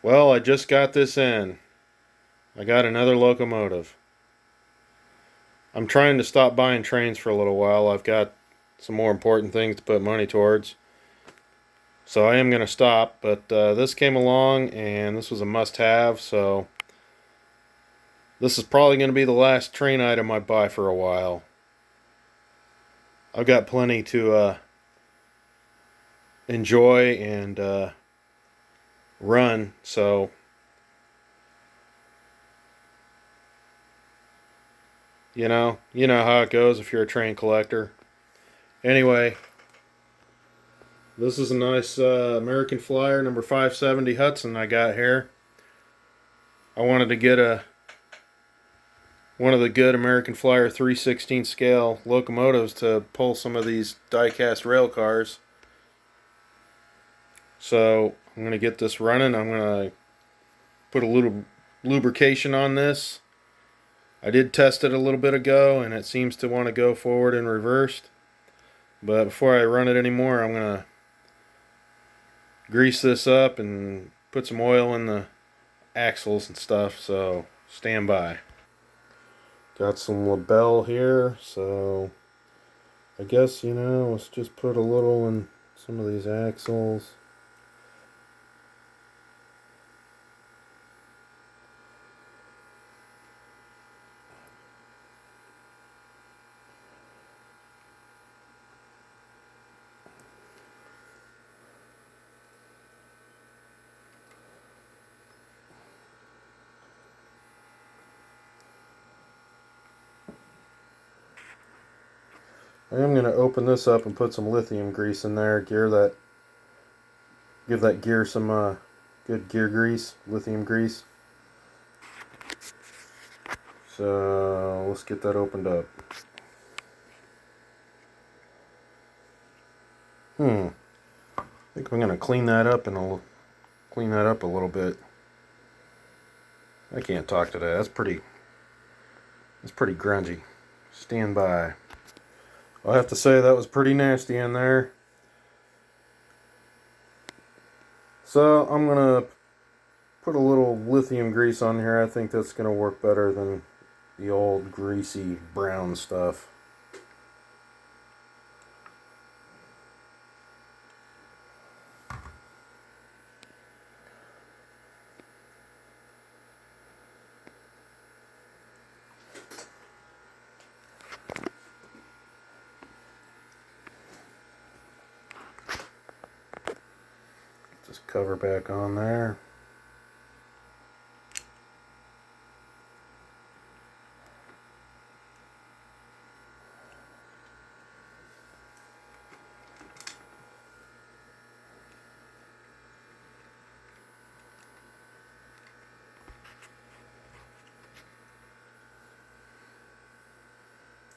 Well, I just got this in. I got another locomotive. I'm trying to stop buying trains for a little while. I've got some more important things to put money towards. So I am going to stop, but this came along and this was a must-have, so this is probably going to be the last train item I buy for a while. I've got plenty to enjoy and run, so you know how it goes if you're a train collector. Anyway, this is a nice American Flyer number 570 Hudson I got here. I wanted to get one of the good American Flyer 3/16 scale locomotives to pull some of these die-cast rail cars. So I'm going to get this running. I'm going to put a little lubrication on this. I did test it a little bit ago and it seems to want to go forward and reversed. But before I run it anymore, I'm going to grease this up and put some oil in the axles and stuff, so stand by. Got some label here, so I guess, let's just put a little in some of these axles. I am going to open this up and put some lithium grease in there, give that gear some good gear grease, lithium grease. So let's get that opened up. I think I'm going to clean that up a little bit. I can't talk today. That's pretty grungy. Stand by. I have to say that was pretty nasty in there. So I'm going to put a little lithium grease on here. I think that's going to work better than the old greasy brown stuff. Just cover back on there.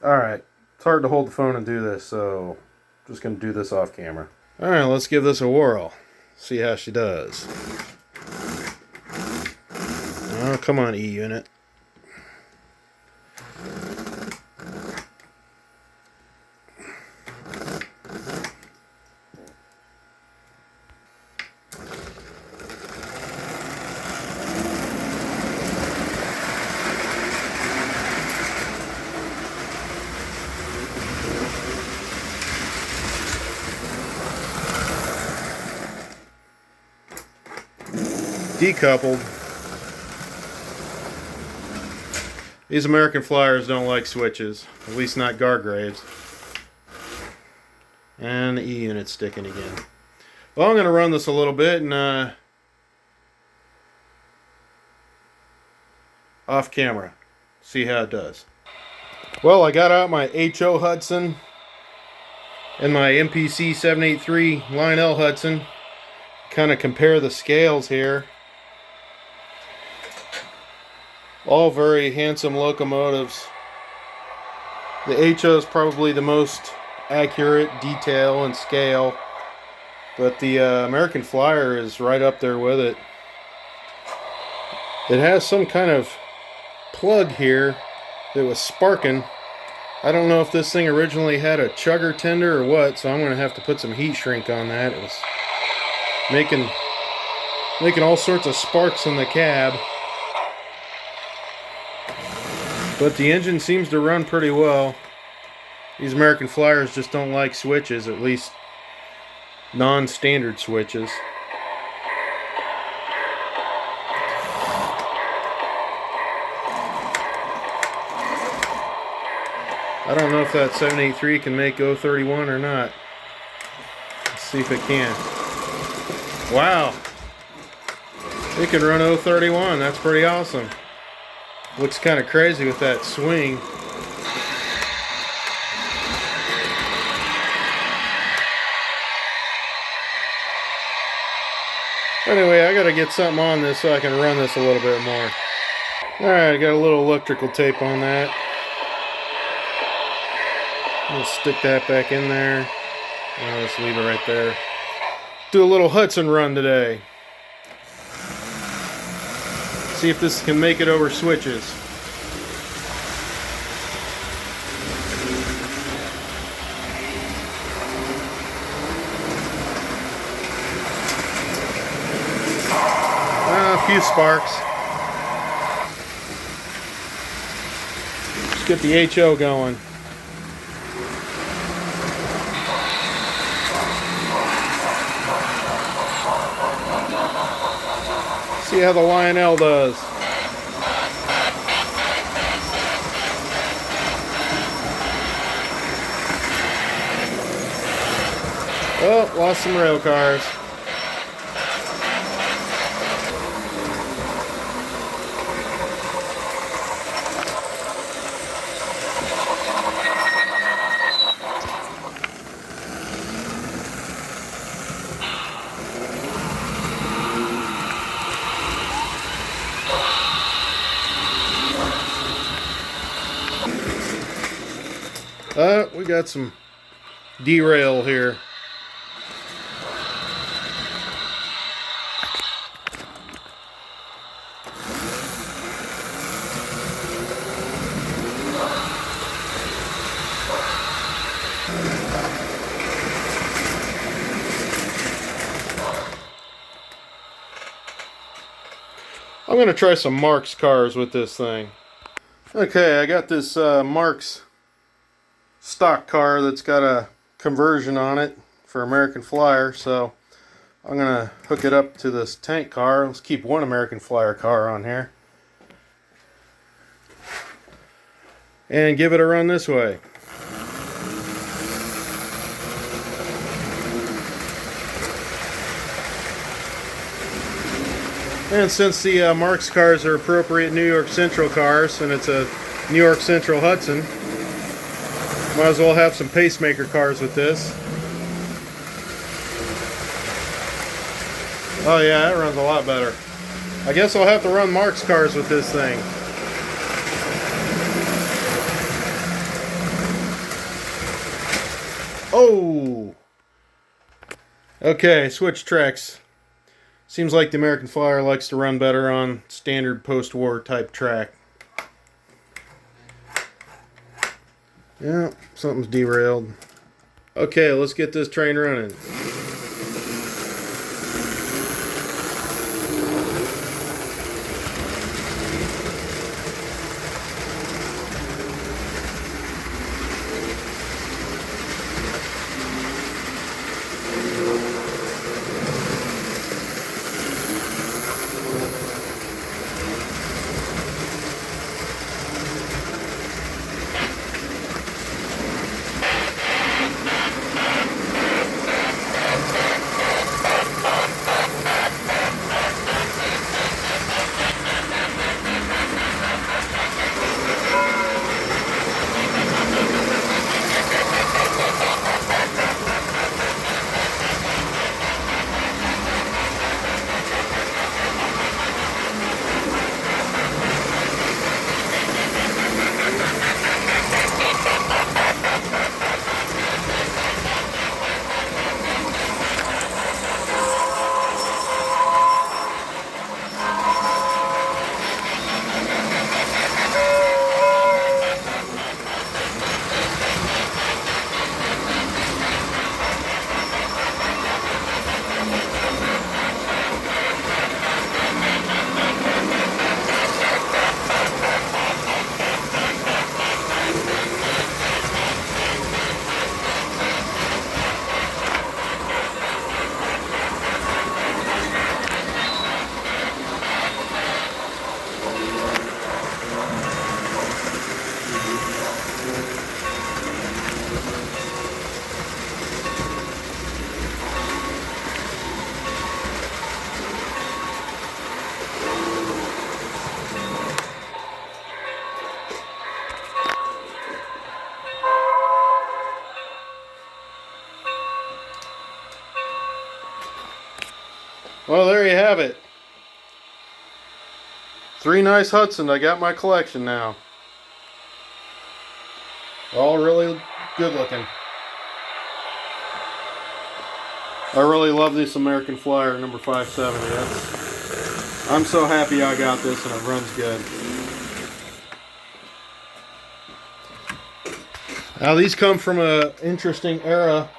Alright, it's hard to hold the phone and do this, so I'm just going to do this off camera. Alright, let's give this a whirl. See how she does. Oh, come on, E-unit. Decoupled. These American Flyers don't like switches, at least not Gargraves. And the E-unit sticking again. Well, I'm going to run this a little bit and off camera, see how it does. Well, I got out my HO Hudson and my MPC 783 Line L Hudson. Kind of compare the scales here. All very handsome locomotives. The HO is probably the most accurate detail and scale, but the American Flyer is right up there with it. It has some kind of plug here that was sparking. I don't know if this thing originally had a chugger tender or what, so I'm going to have to put some heat shrink on that. It was making making all sorts of sparks in the cab. But the engine seems to run pretty well. These American Flyers just don't like switches, at least non-standard switches. I don't know if that 783 can make 031 or not. Let's see if it can. Wow! It can run 031, that's pretty awesome. Looks kind of crazy with that swing. Anyway, I gotta get something on this so I can run this a little bit more. Alright, I got a little electrical tape on that. I'll stick that back in there. I'll just leave it right there. Do a little Hudson run today. See if this can make it over switches. A few sparks. Let's get the HO going. See how the Lionel does. Oh, lost some rail cars. We got some derail here. I'm going to try some Marks cars with this thing. Okay, I got this Marks stock car that's got a conversion on it for American Flyer, so I'm gonna hook it up to this tank car. Let's keep one American Flyer car on here and give it a run this way. And since the Marks cars are appropriate New York Central cars and it's a New York Central Hudson, might as well have some pacemaker cars with this. Oh yeah, that runs a lot better. I guess I'll have to run Marks cars with this thing. Oh! Okay, switch tracks. Seems like the American Flyer likes to run better on standard post-war type track. Yeah, something's derailed. Okay, let's get this train running. Well, there you have it. 3 nice Hudson. I got my collection now. All really good looking. I really love this American Flyer number 570. I'm so happy I got this and it runs good. Now these come from an interesting era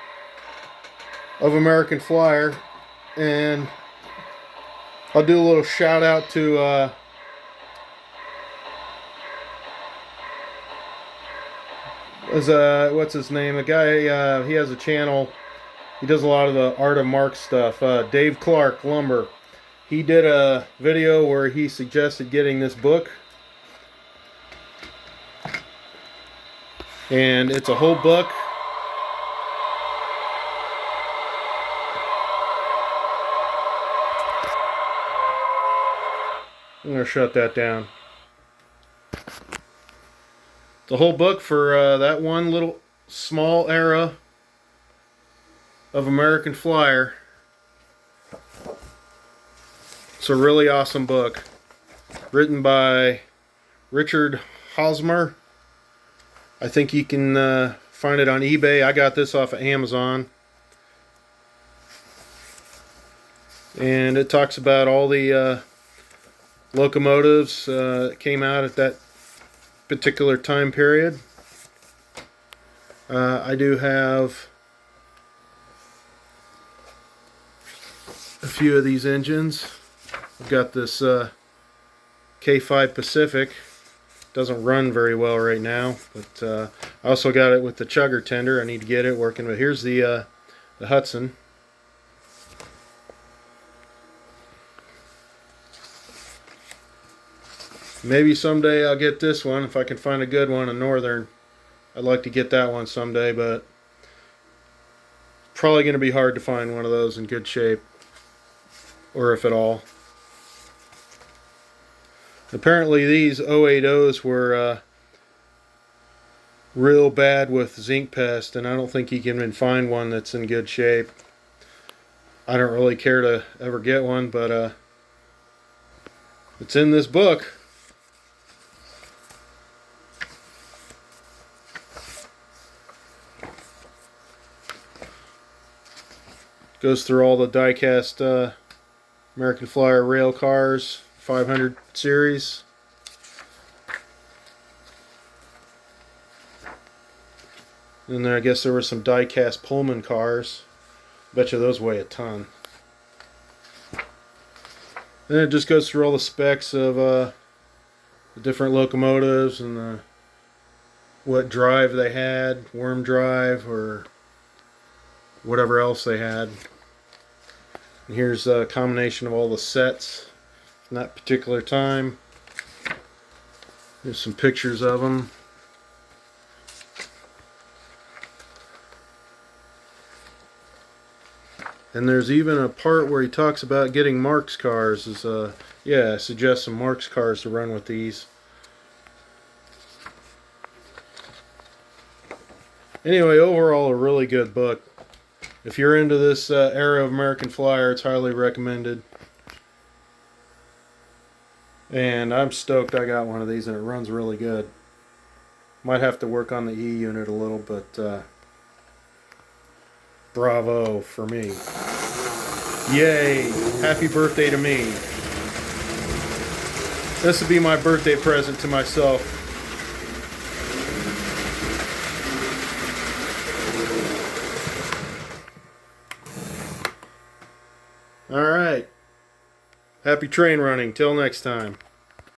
of American Flyer, and I'll do a little shout out to what's his name? The guy, he has a channel. He does a lot of the Art of Mark stuff. Dave Clark Lumber. He did a video where he suggested getting this book, and it's a whole book. I'm gonna shut that down. The whole book for that one little small era of American Flyer. It's a really awesome book, written by Richard Hosmer. I think you can find it on eBay. I got this off of Amazon, and it talks about all the locomotives that came out at that particular time period. I do have a few of these engines. I've got this K5 Pacific. Doesn't run very well right now, but I also got it with the chugger tender. I need to get it working. But here's the Hudson. Maybe someday I'll get this one if I can find a good one, a Northern. I'd like to get that one someday, but probably going to be hard to find one of those in good shape, or if at all. Apparently these 080s were real bad with zinc pest, and I don't think you can even find one that's in good shape. I don't really care to ever get one, but it's in this book. Goes through all the die-cast American Flyer rail cars, 500 series. And then I guess there were some die-cast Pullman cars. Bet you those weigh a ton. Then it just goes through all the specs of the different locomotives and what drive they had, worm drive or whatever else they had. And here's a combination of all the sets from that particular time. There's some pictures of them. And there's even a part where he talks about getting Mark's cars. Yeah, I suggest some Mark's cars to run with these. Anyway, overall a really good book. If you're into this era of American Flyer, it's highly recommended. And I'm stoked I got one of these, and it runs really good. Might have to work on the E unit a little, but bravo for me. Yay! Happy birthday to me. This will be my birthday present to myself. Alright. Happy train running. Till next time.